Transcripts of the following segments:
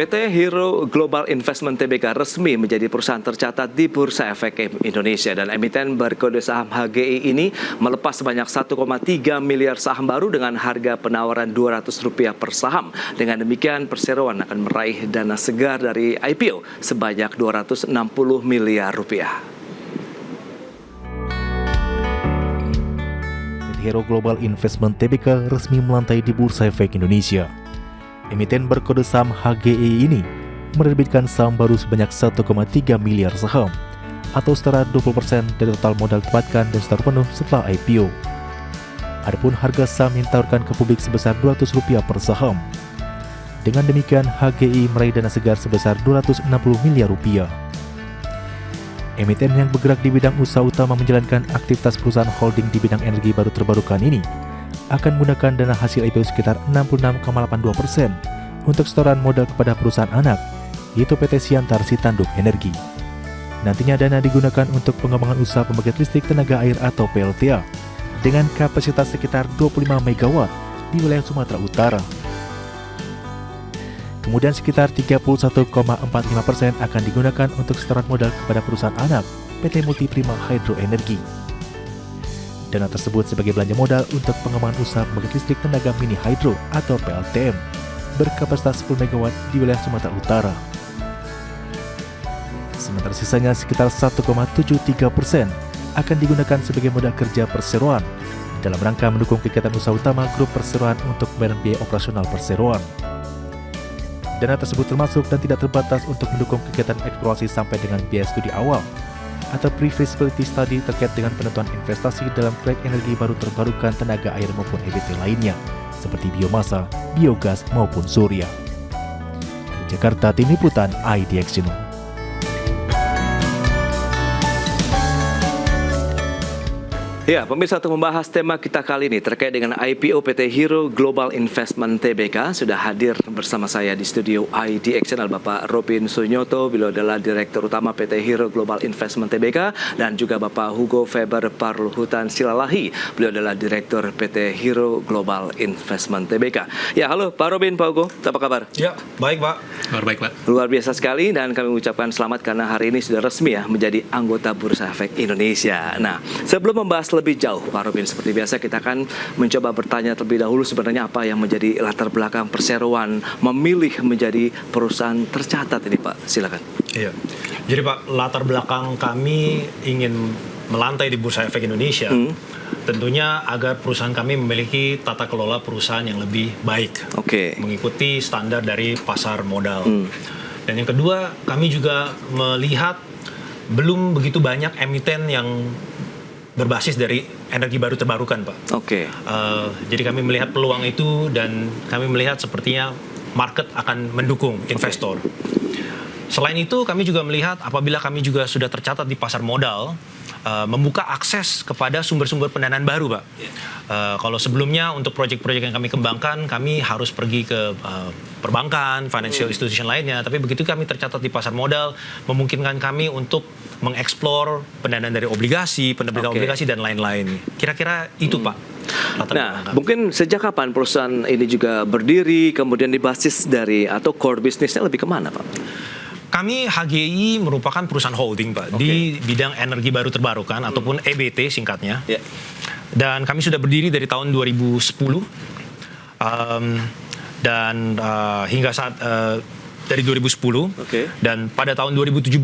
PT Hero Global Investment Tbk resmi menjadi perusahaan tercatat di Bursa Efek Indonesia dan emiten berkode saham HGI ini melepas sebanyak 1,3 miliar saham baru dengan harga penawaran Rp200 per saham. Dengan demikian perseroan akan meraih dana segar dari IPO sebanyak Rp260 miliar. Hero Global Investment Tbk resmi melantai di Bursa Efek Indonesia. Emiten berkode saham HGI ini menerbitkan saham baru sebanyak 1,3 miliar saham atau setara 20% dari total modal didapatkan dan setor penuh setelah IPO. Adapun harga saham yang ditawarkan ke publik sebesar Rp200 per saham. Dengan demikian, HGI meraih dana segar sebesar Rp260 miliar. Emiten yang bergerak di bidang usaha utama menjalankan aktivitas perusahaan holding di bidang energi baru terbarukan ini akan menggunakan dana hasil IPO sekitar 66,82% untuk setoran modal kepada perusahaan anak, yaitu PT Siantar Sitanduk Energi. Nantinya dana digunakan untuk pengembangan usaha pembangkit listrik tenaga air atau PLTA dengan kapasitas sekitar 25 MW di wilayah Sumatera Utara. Kemudian sekitar 31,45% akan digunakan untuk setoran modal kepada perusahaan anak PT Multiprima Hydro Energi. Dana tersebut sebagai belanja modal untuk pengembangan usaha pembangkit listrik tenaga mini hydro atau PLTM berkapasitas 10 MW di wilayah Sumatera Utara. Sementara sisanya sekitar 1,73% akan digunakan sebagai modal kerja perseroan dalam rangka mendukung kegiatan usaha utama grup perseroan untuk pembayaran biaya operasional perseroan. Dana tersebut termasuk dan tidak terbatas untuk mendukung kegiatan eksplorasi sampai dengan biaya studi awal atau pre-feasibility study terkait dengan penentuan investasi dalam proyek energi baru terbarukan tenaga air maupun EBT lainnya, seperti biomasa, biogas, maupun surya. Dari Jakarta, Tim Liputan IDX Channel. Ya, pemirsa, untuk membahas tema kita kali ini terkait dengan IPO PT Hero Global Investment Tbk, sudah hadir bersama saya di studio IDX Channel Bapak Robin Sunyoto, beliau adalah Direktur Utama PT Hero Global Investment Tbk, dan juga Bapak Hugo Faber Parluhutan Silalahi, beliau adalah Direktur PT Hero Global Investment Tbk. Ya, halo Pak Robin, Pak Hugo, apa kabar? Ya, baik Pak. Baik Pak. Luar biasa sekali dan kami mengucapkan selamat karena hari ini sudah resmi ya menjadi anggota Bursa Efek Indonesia. Nah, sebelum membahas lebih jauh, Pak Robin, seperti biasa kita akan mencoba bertanya terlebih dahulu sebenarnya apa yang menjadi latar belakang perseroan memilih menjadi perusahaan tercatat ini, Pak. Silakan. Iya. Jadi Pak, latar belakang kami ingin melantai di Bursa Efek Indonesia, tentunya agar perusahaan kami memiliki tata kelola perusahaan yang lebih baik, mengikuti standar dari pasar modal. Dan yang kedua, kami juga melihat belum begitu banyak emiten yang berbasis dari energi baru terbarukan, Pak. Jadi kami melihat peluang itu dan kami melihat sepertinya market akan mendukung investor. Selain itu, kami juga melihat apabila kami juga sudah tercatat di pasar modal, membuka akses kepada sumber-sumber pendanaan baru, Pak. Kalau sebelumnya untuk proyek-proyek yang kami kembangkan, kami harus pergi ke perbankan, financial institution lainnya. Tapi begitu kami tercatat di pasar modal, memungkinkan kami untuk mengeksplor pendanaan dari obligasi, penerbitan obligasi, dan lain-lain. Kira-kira itu, Pak. Nah, mungkin sejak kapan perusahaan ini juga berdiri, kemudian dibasis dari atau core bisnisnya lebih kemana, Pak? Kami HGI merupakan perusahaan holding, Pak, di bidang energi baru terbarukan ataupun EBT singkatnya. Dan kami sudah berdiri dari tahun 2010 dan hingga saat dari 2010 dan pada tahun 2017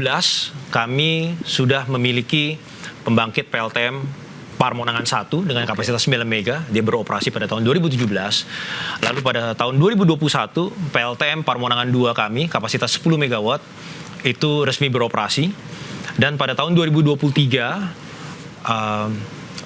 kami sudah memiliki pembangkit PLTM Parmonangan 1 dengan kapasitas 9 mega, dia beroperasi pada tahun 2017. Lalu pada tahun 2021 PLTM Parmonangan 2 kami kapasitas 10 megawatt itu resmi beroperasi, dan pada tahun 2023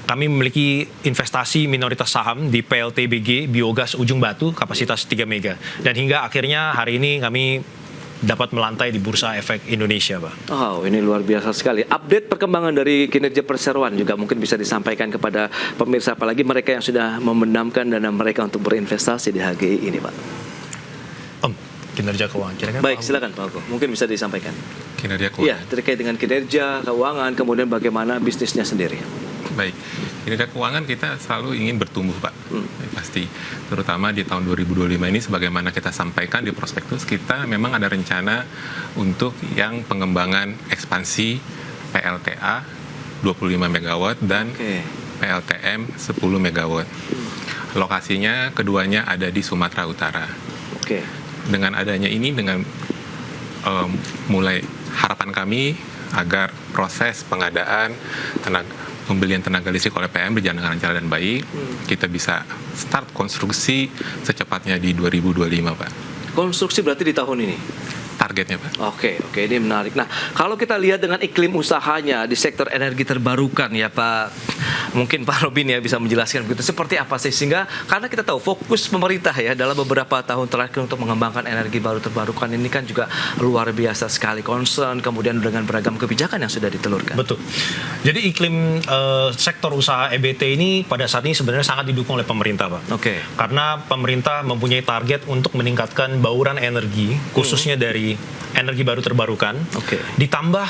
kami memiliki investasi minoritas saham di PLTBG Biogas Ujung Batu kapasitas 3 mega, dan hingga akhirnya hari ini kami dapat melantai di Bursa Efek Indonesia, Pak. Oh, ini luar biasa sekali. Update perkembangan dari kinerja perseroan juga mungkin bisa disampaikan kepada pemirsa, apalagi mereka yang sudah memendamkan dana mereka untuk berinvestasi di HGI ini, Pak. Kinerja keuangan. Baik, silakan Pak Hugo. Mungkin bisa disampaikan. Kinerja keuangan. Iya, terkait dengan kinerja keuangan, kemudian bagaimana bisnisnya sendiri. Baik, kinerja keuangan kita selalu ingin bertumbuh, Pak. Pasti, terutama di tahun 2025 ini sebagaimana kita sampaikan di prospektus, kita memang ada rencana untuk yang pengembangan ekspansi PLTA 25 MW dan PLTM 10 MW. Lokasinya keduanya ada di Sumatera Utara. Dengan adanya ini, dengan mulai harapan kami agar proses pengadaan pembelian tenaga listrik oleh PM berjalan dengan lancar dan baik, kita bisa start konstruksi secepatnya di 2025, Pak. Konstruksi berarti di tahun ini? Targetnya, Pak. Oke, ini menarik. Nah, kalau kita lihat dengan iklim usahanya di sektor energi terbarukan ya Pak, mungkin Pak Robin ya bisa menjelaskan begitu seperti apa sih, sehingga karena kita tahu fokus pemerintah ya dalam beberapa tahun terakhir untuk mengembangkan energi baru terbarukan ini kan juga luar biasa sekali, concern kemudian dengan beragam kebijakan yang sudah ditelurkan. Betul. Jadi iklim sektor usaha EBT ini pada saat ini sebenarnya sangat didukung oleh pemerintah, Pak. Karena pemerintah mempunyai target untuk meningkatkan bauran energi khususnya dari energi baru terbarukan. Ditambah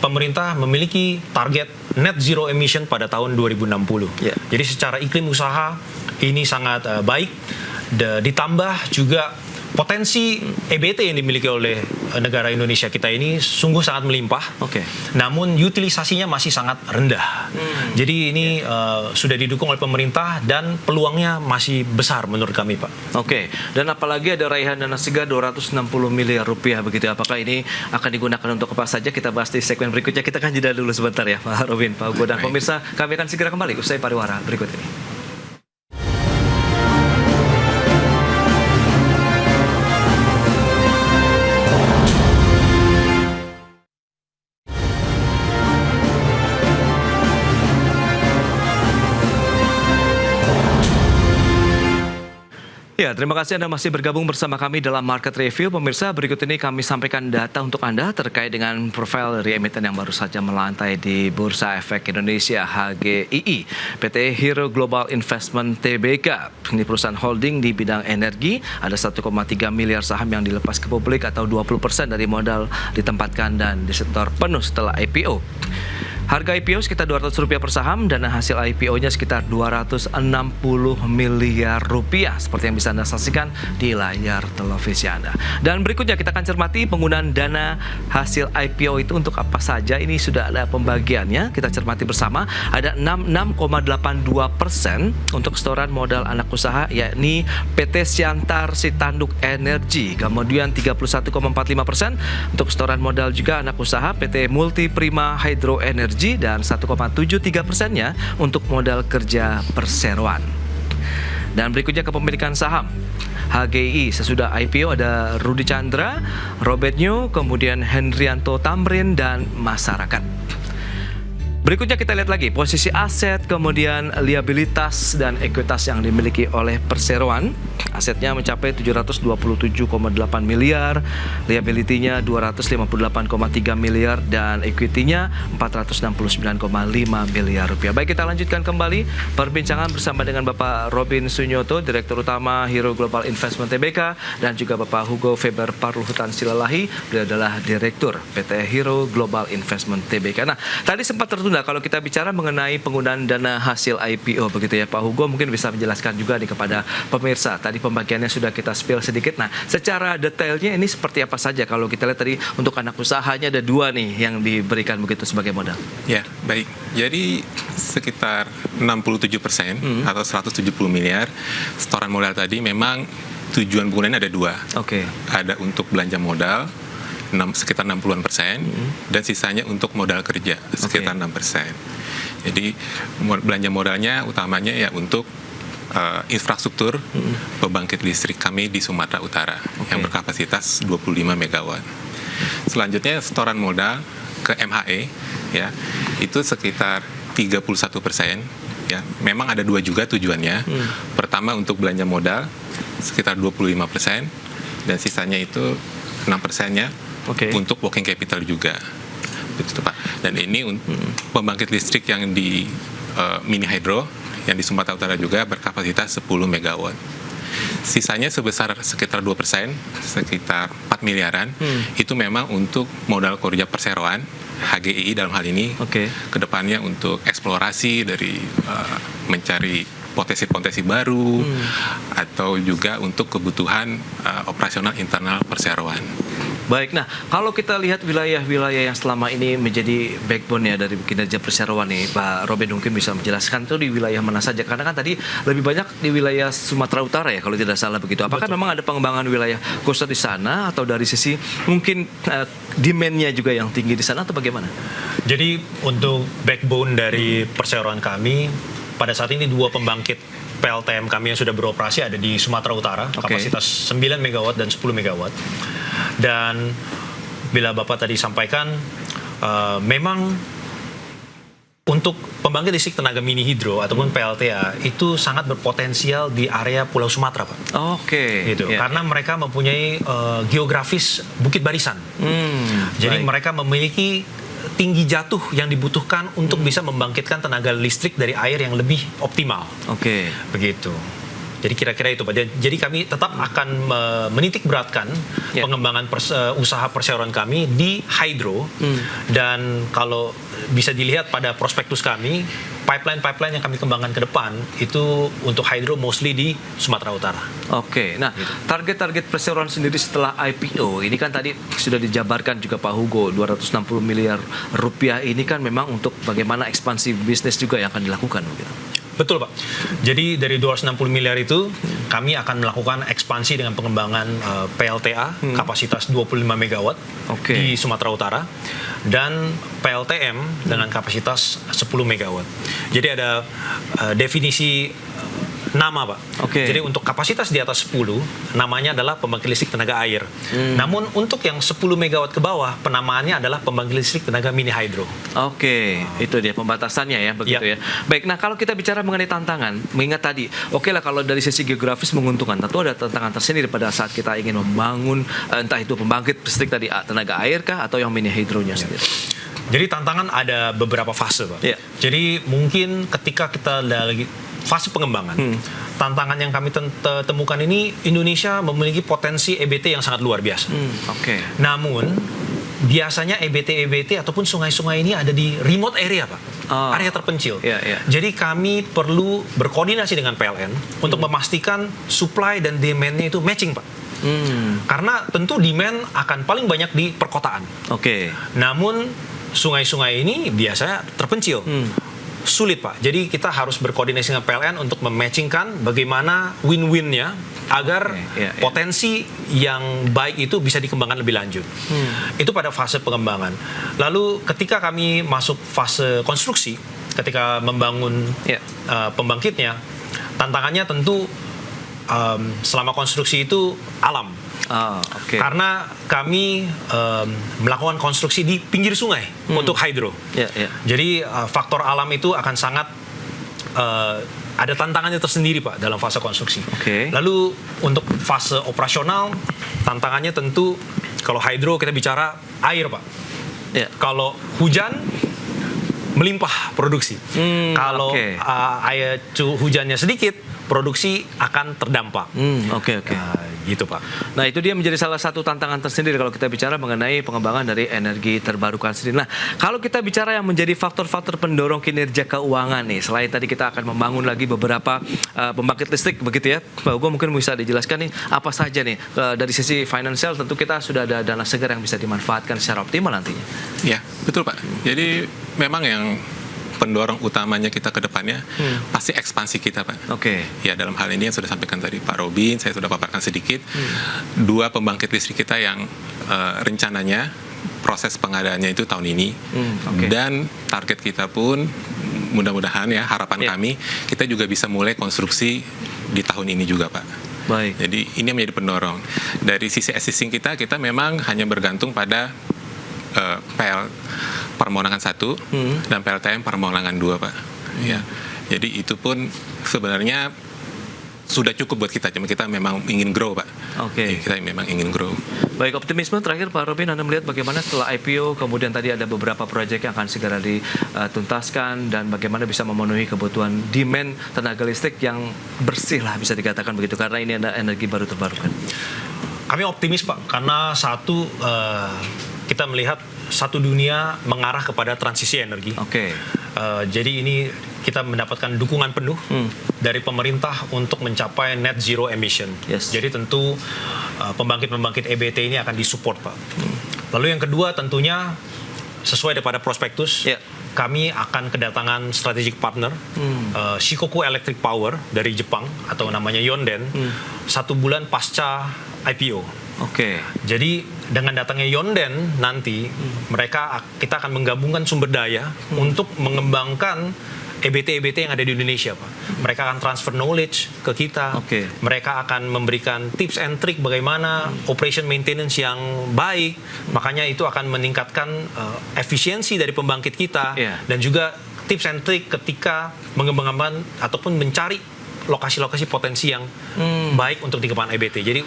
pemerintah memiliki target net zero emission pada tahun 2060. Jadi secara iklim usaha ini sangat baik. Ditambah juga potensi EBT yang dimiliki oleh negara Indonesia kita ini sungguh sangat melimpah. Namun utilisasinya masih sangat rendah. Jadi ini sudah didukung oleh pemerintah dan peluangnya masih besar menurut kami, Pak. Dan apalagi ada raihan dana segar 260 miliar rupiah begitu. Apakah ini akan digunakan untuk apa saja? Kita bahas di segmen berikutnya. Kita akan jeda dulu sebentar ya, Pak Robin, Pak Hugo, dan pemirsa. Kami akan segera kembali usai pariwara berikut ini. Ya, terima kasih Anda masih bergabung bersama kami dalam Market Review. Pemirsa, berikut ini kami sampaikan data untuk Anda terkait dengan profil dari emiten yang baru saja melantai di Bursa Efek Indonesia HGII. PT Hero Global Investment Tbk. Ini perusahaan holding di bidang energi. Ada 1,3 miliar saham yang dilepas ke publik atau 20% dari modal ditempatkan dan disetor penuh setelah IPO. Harga IPO sekitar Rp200 per saham, dana hasil IPO-nya sekitar Rp260 miliar seperti yang bisa Anda saksikan di layar televisi Anda. Dan berikutnya kita akan cermati penggunaan dana hasil IPO itu untuk apa saja. Ini sudah ada pembagiannya, kita cermati bersama. Ada 66,82% untuk setoran modal anak usaha, yakni PT Siantar Sitanduk Energi. Kemudian 31,45% untuk setoran modal juga anak usaha PT Multi Prima Hydro Energy, dan 1,73%-nya untuk modal kerja perseroan. Dan berikutnya kepemilikan saham HGI sesudah IPO ada Rudi Chandra, Robert New, kemudian Hendrianto Tamrin, dan masyarakat. Berikutnya kita lihat lagi posisi aset, kemudian liabilitas dan ekuitas yang dimiliki oleh perseroan. Asetnya mencapai 727,8 miliar, liability-nya 258,3 miliar, dan equity-nya 469,5 miliar rupiah. Baik, kita lanjutkan kembali perbincangan bersama dengan Bapak Robin Sunyoto, Direktur Utama Hero Global Investment Tbk, dan juga Bapak Hugo Feber Parluhutan Silalahi, beliau adalah Direktur PT Hero Global Investment Tbk. Nah, tadi sempat tertunda kalau kita bicara mengenai penggunaan dana hasil IPO begitu ya Pak Hugo, mungkin bisa menjelaskan juga nih kepada pemirsa. Tadi pembagiannya sudah kita spill sedikit. Nah, secara detailnya ini seperti apa saja? Kalau kita lihat tadi untuk anak usahanya ada 2 nih yang diberikan begitu sebagai modal. Ya, baik. Jadi sekitar 67% atau 170 miliar setoran modal tadi memang tujuan penggunaannya ada 2. Ada untuk belanja modal sekitar 60-an%, dan sisanya untuk modal kerja sekitar 6%. Jadi belanja modalnya utamanya ya untuk infrastruktur pembangkit listrik kami di Sumatera Utara yang berkapasitas 25 MW. Selanjutnya setoran modal ke MHE ya itu sekitar 31%. Ya, memang ada 2 juga tujuannya. Pertama untuk belanja modal sekitar 25%, dan sisanya itu 6%-nya untuk working capital juga. Betul, Pak. Dan ini pembangkit listrik yang di mini hydro yang di Sumatera Utara juga berkapasitas 10 MW. Sisanya sebesar sekitar 2%, sekitar 4 miliaran, itu memang untuk modal kerja perseroan HGI dalam hal ini kedepannya untuk eksplorasi dari mencari potensi-potensi baru atau juga untuk kebutuhan operasional internal perseroan. Baik, nah kalau kita lihat wilayah-wilayah yang selama ini menjadi backbone ya dari kinerja perseroan nih, Pak Robin mungkin bisa menjelaskan itu di wilayah mana saja, karena kan tadi lebih banyak di wilayah Sumatera Utara ya kalau tidak salah begitu. Apakah memang ada pengembangan wilayah khusus di sana atau dari sisi mungkin demand-nya juga yang tinggi di sana atau bagaimana? Jadi untuk backbone dari perseroan kami pada saat ini 2 pembangkit PLTM kami yang sudah beroperasi ada di Sumatera Utara, kapasitas 9 MW dan 10 MW. Dan bila Bapak tadi sampaikan, memang untuk pembangkit listrik tenaga mini hidro ataupun PLTA itu sangat berpotensial di area Pulau Sumatera, Pak. Gitu. Karena mereka mempunyai geografis bukit barisan. Jadi mereka memiliki tinggi jatuh yang dibutuhkan untuk bisa membangkitkan tenaga listrik dari air yang lebih optimal. Begitu. Jadi kira-kira itu, Pak. Jadi kami tetap akan menitik beratkan pengembangan usaha perseroan kami di hydro. Dan kalau bisa dilihat pada prospektus kami, pipeline yang kami kembangkan ke depan itu untuk hydro mostly di Sumatera Utara. Nah target-target perseroan sendiri setelah IPO ini kan tadi sudah dijabarkan juga Pak Hugo, 260 miliar rupiah ini kan memang untuk bagaimana ekspansi bisnis juga yang akan dilakukan gitu. Betul, Pak. Jadi dari 260 miliar itu kami akan melakukan ekspansi dengan pengembangan PLTA kapasitas 25 MW di Sumatera Utara dan PLTM dengan kapasitas 10 MW. Jadi ada definisi nama, Pak. Jadi untuk kapasitas di atas 10 namanya adalah pembangkit listrik tenaga air. Namun untuk yang 10 MW ke bawah penamaannya adalah pembangkit listrik tenaga mini hydro. Itu dia pembatasannya ya begitu ya. Baik, nah kalau kita bicara mengenai tantangan, mengingat tadi lah kalau dari sisi geografis menguntungkan, tentu ada tantangan tersendiri pada saat kita ingin membangun entah itu pembangkit listrik tadi tenaga air kah atau yang mini hidronya sendiri. Jadi tantangan ada beberapa fase, Pak. Jadi mungkin ketika kita lagi fase pengembangan, tantangan yang kami temukan ini, Indonesia memiliki potensi EBT yang sangat luar biasa. Namun biasanya EBT ataupun sungai-sungai ini ada di remote area, Pak. Area terpencil. Jadi kami perlu berkoordinasi dengan PLN untuk memastikan supply dan demand-nya itu matching, Pak. Karena tentu demand akan paling banyak di perkotaan. Namun sungai-sungai ini biasanya terpencil. Sulit, Pak. Jadi kita harus berkoordinasi dengan PLN untuk mematchingkan bagaimana win-win-nya agar potensi yang baik itu bisa dikembangkan lebih lanjut. Itu pada fase pengembangan. Lalu ketika kami masuk fase konstruksi, ketika membangun pembangkitnya, tantangannya tentu selama konstruksi itu alam. Karena kami melakukan konstruksi di pinggir sungai untuk hydro. Jadi faktor alam itu akan sangat ada tantangannya tersendiri, Pak, dalam fase konstruksi. Lalu untuk fase operasional tantangannya tentu kalau hydro kita bicara air, Pak. Kalau hujan melimpah produksi. Kalau air hujannya sedikit, produksi akan terdampak. Gitu, Pak. Nah itu dia menjadi salah satu tantangan tersendiri kalau kita bicara mengenai pengembangan dari energi terbarukan sendiri. Nah kalau kita bicara yang menjadi faktor-faktor pendorong kinerja keuangan nih, selain tadi kita akan membangun lagi beberapa pembangkit listrik begitu ya, Pak Hugo mungkin bisa dijelaskan nih apa saja nih dari sisi finansial, tentu kita sudah ada dana segar yang bisa dimanfaatkan secara optimal nantinya. Ya betul, Pak. Jadi memang yang pendorong utamanya kita ke depannya pasti ekspansi kita, Pak. Ya dalam hal ini yang sudah sampaikan tadi Pak Robin, saya sudah paparkan sedikit. 2 pembangkit listrik kita yang rencananya proses pengadaannya itu tahun ini. Dan target kita pun mudah-mudahan ya harapan kami kita juga bisa mulai konstruksi di tahun ini juga, Pak. Jadi ini menjadi pendorong. Dari sisi existing kita memang hanya bergantung pada PL permohonan 1 dan PLTM permohonan 2, Pak. Jadi itu pun sebenarnya sudah cukup buat kita, cuma kita memang ingin grow, Pak. Kita memang ingin grow. Baik, optimisme terakhir Pak Robin, Anda melihat bagaimana setelah IPO, kemudian tadi ada beberapa proyek yang akan segera dituntaskan dan bagaimana bisa memenuhi kebutuhan demand tenaga listrik yang bersih lah bisa dikatakan begitu, karena ini ada energi baru terbarukan. Kami optimis, Pak, karena satu kita melihat satu dunia mengarah kepada transisi energi. Jadi ini kita mendapatkan dukungan penuh dari pemerintah untuk mencapai net zero emission. Jadi tentu pembangkit-pembangkit EBT ini akan disupport, Pak. Lalu yang kedua tentunya sesuai daripada prospektus, kami akan kedatangan strategic partner Shikoku Electric Power dari Jepang atau namanya Yonden 1 bulan pasca IPO. Jadi dengan datangnya Yonden nanti kita akan menggabungkan sumber daya untuk mengembangkan EBT yang ada di Indonesia, Pak. Mereka akan transfer knowledge ke kita. Mereka akan memberikan tips and trick bagaimana operation maintenance yang baik. Makanya itu akan meningkatkan efisiensi dari pembangkit kita dan juga tips and trick ketika mengembangkan ataupun mencari lokasi-lokasi potensi yang baik untuk dikembangkan EBT. Jadi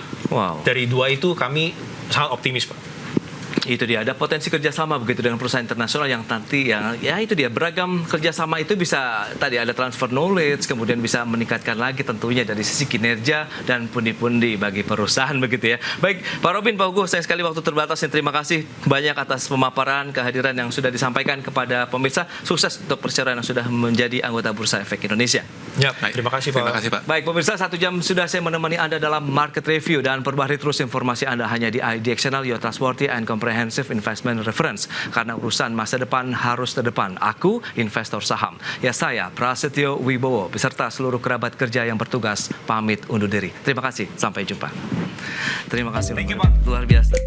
dari dua itu kami sangat optimis, Pak. Itu dia, ada potensi kerjasama begitu dengan perusahaan internasional yang nanti ya itu dia, beragam kerjasama itu bisa tadi ada transfer knowledge, kemudian bisa meningkatkan lagi tentunya dari sisi kinerja dan pundi-pundi bagi perusahaan begitu ya. Baik, Pak Robin, Pak Hugo, sayang sekali waktu terbatas, dan terima kasih banyak atas pemaparan, kehadiran yang sudah disampaikan kepada pemirsa. Sukses untuk perseroan yang sudah menjadi anggota Bursa Efek Indonesia. Terima kasih, Pak. Terima kasih, Pak. Baik, pemirsa, 1 jam sudah saya menemani Anda dalam Market Review, dan perbaharui terus informasi Anda hanya di IDX Channel, your trustworthy and comprehensive investment reference. Karena urusan masa depan harus terdepan. Aku, investor saham. Ya, saya, Prasetyo Wibowo, beserta seluruh kerabat kerja yang bertugas, pamit undur diri. Terima kasih, sampai jumpa. Terima kasih, Thank you, Pak. Luar biasa.